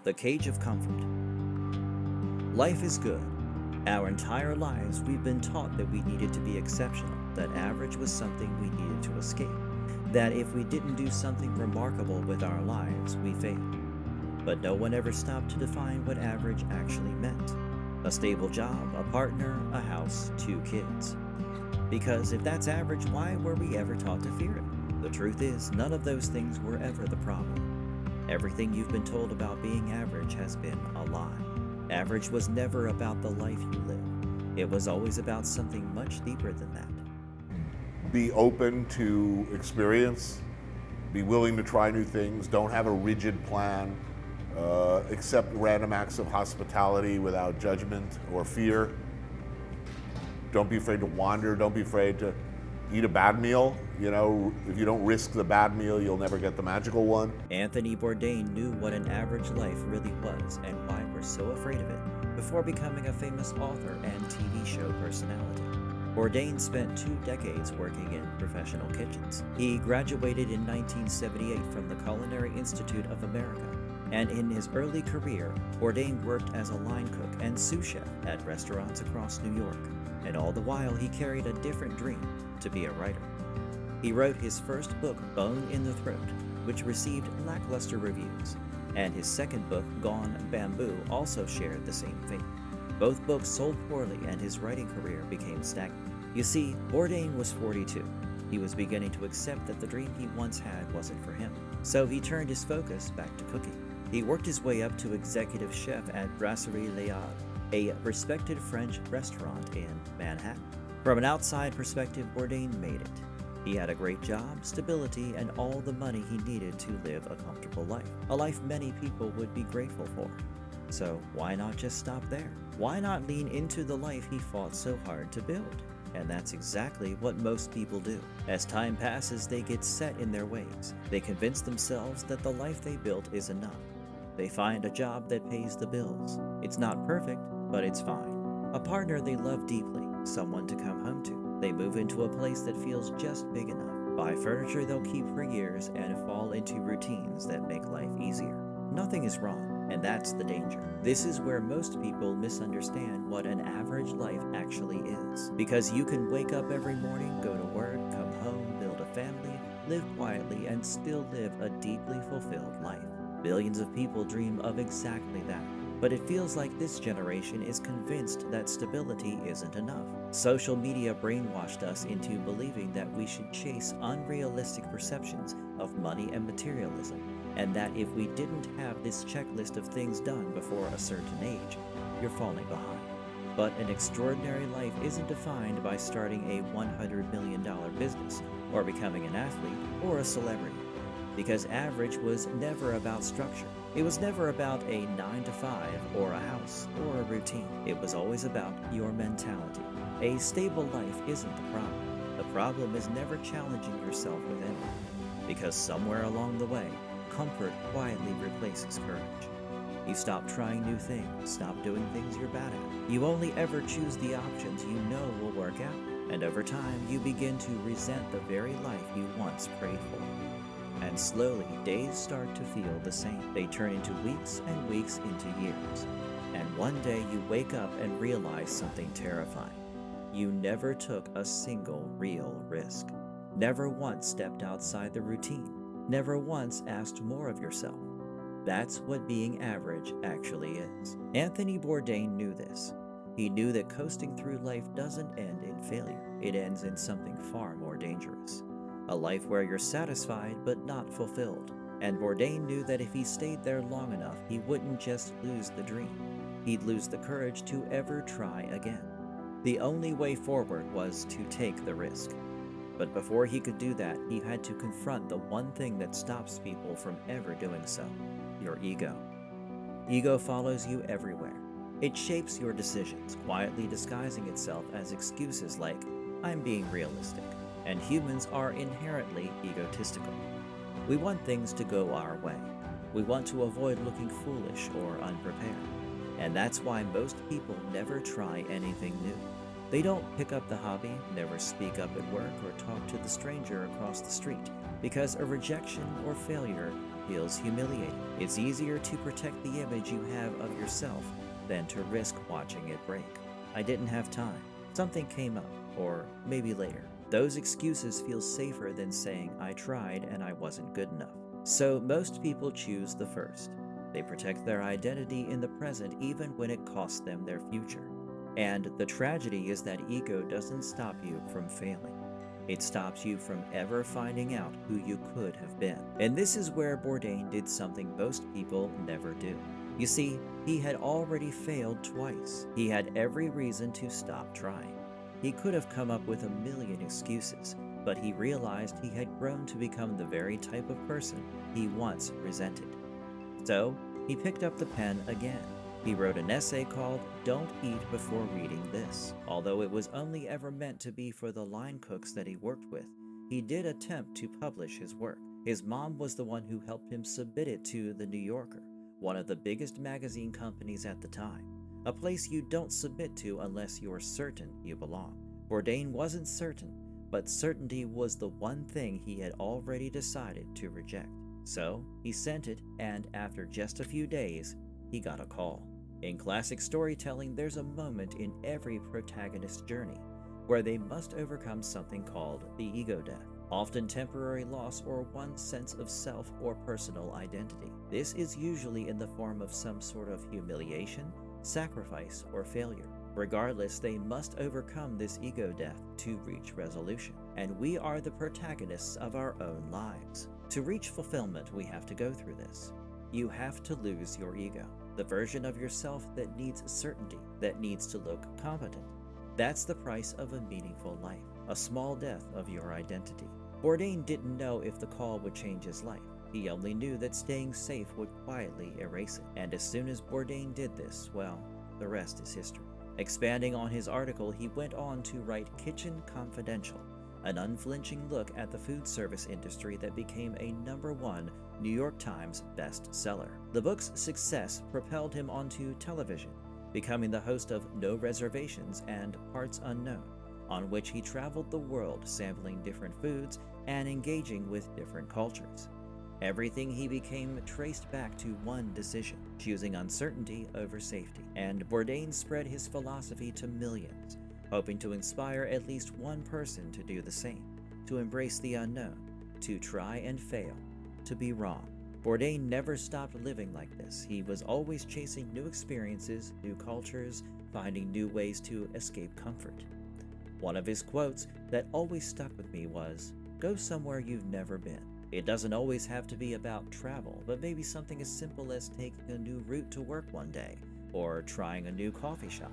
The Cage of Comfort. Life is good. Our entire lives, we've been taught that we needed to be exceptional, that average was something we needed to escape, that if we didn't do something remarkable with our lives, we failed. But no one ever stopped to define what average actually meant. A stable job, a partner, a house, 2 kids. Because if that's average, why were we ever taught to fear it? The truth is, none of those things were ever the problem. Everything you've been told about being average has been a lie. Average was never about the life you live. It was always about something much deeper than that. Be open to experience, be willing to try new things, don't have a rigid plan, accept random acts of hospitality without judgment or fear. Don't be afraid to wander, don't be afraid to eat a bad meal. You know, if you don't risk the bad meal, you'll never get the magical one. Anthony Bourdain knew what an average life really was and why we're so afraid of it before becoming a famous author and TV show personality. Bourdain spent 2 decades working in professional kitchens. He graduated in 1978 from the Culinary Institute of America, and in his early career, Bourdain worked as a line cook and sous chef at restaurants across New York. And all the while, he carried a different dream: to be a writer. He wrote his first book, Bone in the Throat, which received lackluster reviews, and his second book, Gone Bamboo, also shared the same fate. Both books sold poorly and his writing career became stagnant. You see, Bourdain was 42. He was beginning to accept that the dream he once had wasn't for him. So he turned his focus back to cooking. He worked his way up to executive chef at Brasserie Liard, a respected French restaurant in Manhattan. From an outside perspective, Bourdain made it. He had a great job, stability, and all the money he needed to live a comfortable life, a life many people would be grateful for. So why not just stop there? Why not lean into the life he fought so hard to build? And that's exactly what most people do. As time passes, they get set in their ways. They convince themselves that the life they built is enough. They find a job that pays the bills. It's not perfect, but it's fine. A partner they love deeply, someone to come home to. They move into a place that feels just big enough, buy furniture they'll keep for years, and fall into routines that make life easier. Nothing is wrong, and that's the danger. This is where most people misunderstand what an average life actually is. Because you can wake up every morning, go to work, come home, build a family, live quietly, and still live a deeply fulfilled life. Billions of people dream of exactly that. But it feels like this generation is convinced that stability isn't enough. Social media brainwashed us into believing that we should chase unrealistic perceptions of money and materialism, and that if we didn't have this checklist of things done before a certain age, you're falling behind. But an extraordinary life isn't defined by starting a $100 million business, or becoming an athlete, or a celebrity. Because average was never about structure. It was never about a 9 to 5 or a house or a routine. It was always about your mentality. A stable life isn't the problem. The problem is never challenging yourself within it. Because somewhere along the way, comfort quietly replaces courage. You stop trying new things, stop doing things you're bad at. You only ever choose the options you know will work out. And over time, you begin to resent the very life you once prayed for. And slowly, days start to feel the same. They turn into weeks and weeks into years. And one day you wake up and realize something terrifying. You never took a single real risk. Never once stepped outside the routine. Never once asked more of yourself. That's what being average actually is. Anthony Bourdain knew this. He knew that coasting through life doesn't end in failure. It ends in something far more dangerous. A life where you're satisfied but not fulfilled. And Bourdain knew that if he stayed there long enough, he wouldn't just lose the dream. He'd lose the courage to ever try again. The only way forward was to take the risk. But before he could do that, he had to confront the one thing that stops people from ever doing so: your ego. Ego follows you everywhere. It shapes your decisions, quietly disguising itself as excuses like, "I'm being realistic." And humans are inherently egotistical. We want things to go our way. We want to avoid looking foolish or unprepared. And that's why most people never try anything new. They don't pick up the hobby, never speak up at work, or talk to the stranger across the street, because a rejection or failure feels humiliating. It's easier to protect the image you have of yourself than to risk watching it break. I didn't have time. Something came up, or maybe later. Those excuses feel safer than saying I tried and I wasn't good enough. So most people choose the first. They protect their identity in the present even when it costs them their future. And the tragedy is that ego doesn't stop you from failing. It stops you from ever finding out who you could have been. And this is where Bourdain did something most people never do. You see, he had already failed twice. He had every reason to stop trying. He could have come up with a million excuses, but he realized he had grown to become the very type of person he once resented. So, he picked up the pen again. He wrote an essay called Don't Eat Before Reading This. Although it was only ever meant to be for the line cooks that he worked with, he did attempt to publish his work. His mom was the one who helped him submit it to The New Yorker, one of the biggest magazine companies at the time, a place you don't submit to unless you're certain you belong. Bourdain wasn't certain, but certainty was the one thing he had already decided to reject. So, he sent it, and after just a few days, he got a call. In classic storytelling, there's a moment in every protagonist's journey where they must overcome something called the ego death, often temporary loss or one's sense of self or personal identity. This is usually in the form of some sort of humiliation, sacrifice, or failure. Regardless, they must overcome this ego death to reach resolution, and we are the protagonists of our own lives. To reach fulfillment, we have to go through this. You have to lose your ego, the version of yourself that needs certainty, that needs to look competent. That's the price of a meaningful life, a small death of your identity. Bourdain didn't know if the call would change his life. He only knew that staying safe would quietly erase it. And as soon as Bourdain did this, well, the rest is history. Expanding on his article, he went on to write Kitchen Confidential, an unflinching look at the food service industry that became a #1 New York Times bestseller. The book's success propelled him onto television, becoming the host of No Reservations and Parts Unknown, on which he traveled the world sampling different foods and engaging with different cultures. Everything he became traced back to one decision, choosing uncertainty over safety. And Bourdain spread his philosophy to millions, hoping to inspire at least one person to do the same, to embrace the unknown, to try and fail, to be wrong. Bourdain never stopped living like this. He was always chasing new experiences, new cultures, finding new ways to escape comfort. One of his quotes that always stuck with me was, "Go somewhere you've never been." It doesn't always have to be about travel, but maybe something as simple as taking a new route to work one day, or trying a new coffee shop.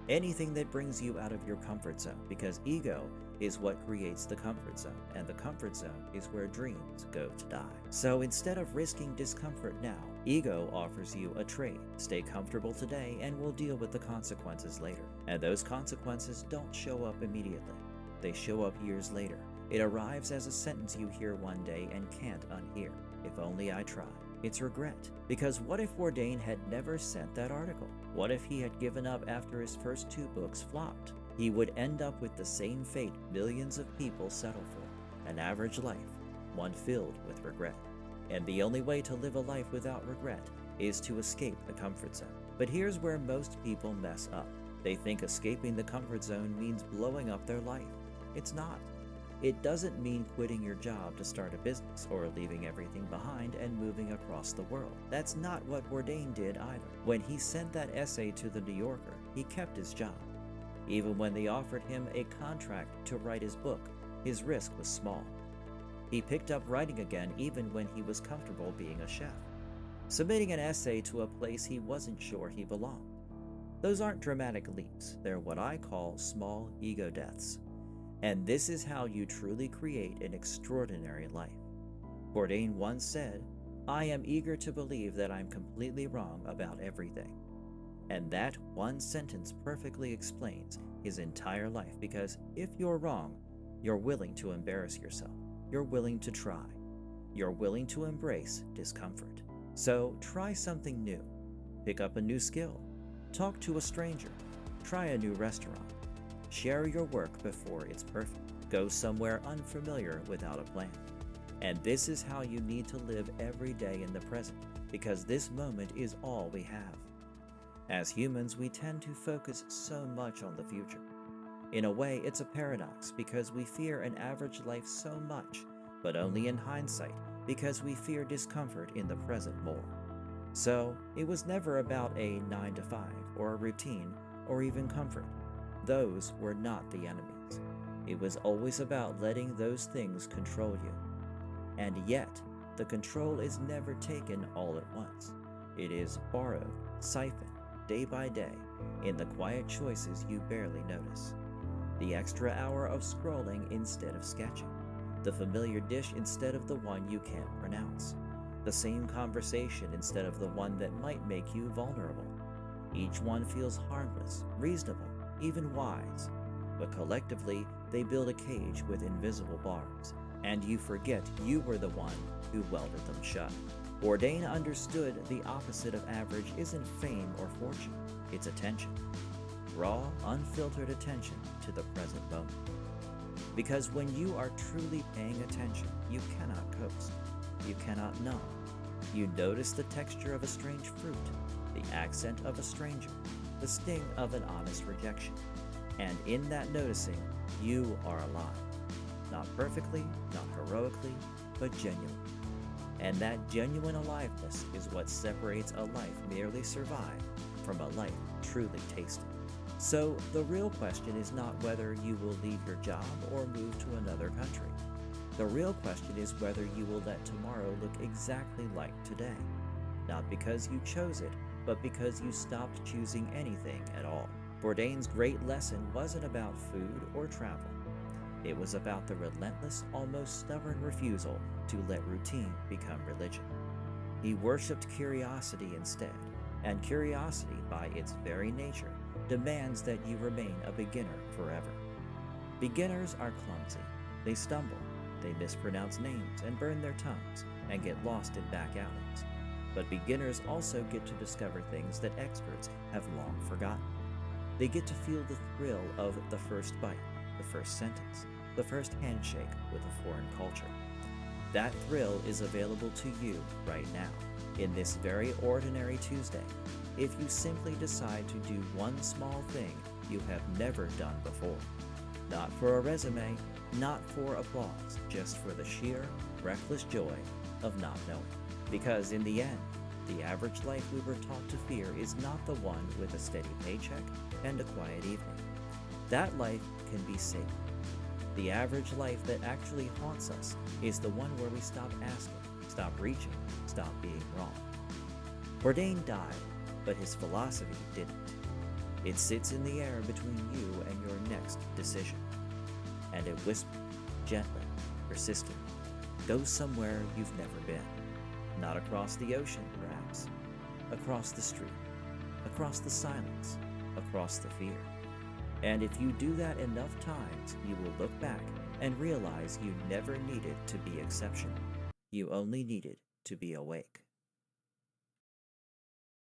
Anything that brings you out of your comfort zone, because ego is what creates the comfort zone, and the comfort zone is where dreams go to die. So instead of risking discomfort now, ego offers you a trade. Stay comfortable today and we'll deal with the consequences later. And those consequences don't show up immediately. They show up years later. It arrives as a sentence you hear one day and can't unhear. If only I tried. It's regret. Because what if Bourdain had never sent that article? What if he had given up after his first 2 books flopped? He would end up with the same fate millions of people settle for, an average life, one filled with regret. And the only way to live a life without regret is to escape the comfort zone. But here's where most people mess up. They think escaping the comfort zone means blowing up their life. It's not. It doesn't mean quitting your job to start a business or leaving everything behind and moving across the world. That's not what Bourdain did either. When he sent that essay to The New Yorker, he kept his job. Even when they offered him a contract to write his book, his risk was small. He picked up writing again even when he was comfortable being a chef, submitting an essay to a place he wasn't sure he belonged. Those aren't dramatic leaps. They're what I call small ego deaths. And this is how you truly create an extraordinary life. Bourdain once said, "I am eager to believe that I'm completely wrong about everything." And that one sentence perfectly explains his entire life, because if you're wrong, you're willing to embarrass yourself. You're willing to try. You're willing to embrace discomfort. So try something new. Pick up a new skill. Talk to a stranger. Try a new restaurant. Share your work before it's perfect. Go somewhere unfamiliar without a plan. And this is how you need to live every day in the present, because this moment is all we have. As humans, we tend to focus so much on the future. In a way, it's a paradox because we fear an average life so much, but only in hindsight because we fear discomfort in the present more. So, it was never about a 9 to 5 or a routine or even comfort. Those were not the enemies. It was always about letting those things control you. And yet, the control is never taken all at once. It is borrowed, siphoned, day by day, in the quiet choices you barely notice. The extra hour of scrolling instead of sketching. The familiar dish instead of the one you can't pronounce. The same conversation instead of the one that might make you vulnerable. Each one feels harmless, reasonable, even wise, but collectively they build a cage with invisible bars, and you forget you were the one who welded them shut. Bourdain understood the opposite of average isn't fame or fortune, it's attention. Raw, unfiltered attention to the present moment. Because when you are truly paying attention, you cannot coast. You cannot numb. You notice the texture of a strange fruit, the accent of a stranger, the sting of an honest rejection. And in that noticing, you are alive. Not perfectly, not heroically, but genuinely. And that genuine aliveness is what separates a life merely survived from a life truly tasted. So the real question is not whether you will leave your job or move to another country. The real question is whether you will let tomorrow look exactly like today. Not because you chose it, but because you stopped choosing anything at all. Bourdain's great lesson wasn't about food or travel. It was about the relentless, almost stubborn refusal to let routine become religion. He worshipped curiosity instead, and curiosity, by its very nature, demands that you remain a beginner forever. Beginners are clumsy. They stumble, they mispronounce names and burn their tongues and get lost in back alleys. But beginners also get to discover things that experts have long forgotten. They get to feel the thrill of the first bite, the first sentence, the first handshake with a foreign culture. That thrill is available to you right now, in this very ordinary Tuesday, if you simply decide to do one small thing you have never done before. Not for a resume, not for applause, just for the sheer, reckless joy of not knowing. Because in the end, the average life we were taught to fear is not the one with a steady paycheck and a quiet evening. That life can be sacred. The average life that actually haunts us is the one where we stop asking, stop reaching, stop being wrong. Bourdain died, but his philosophy didn't. It sits in the air between you and your next decision. And it whispers, gently, persistently, go somewhere you've never been. Not across the ocean, perhaps. Across the street. Across the silence. Across the fear. And if you do that enough times, you will look back and realize you never needed to be exceptional. You only needed to be awake.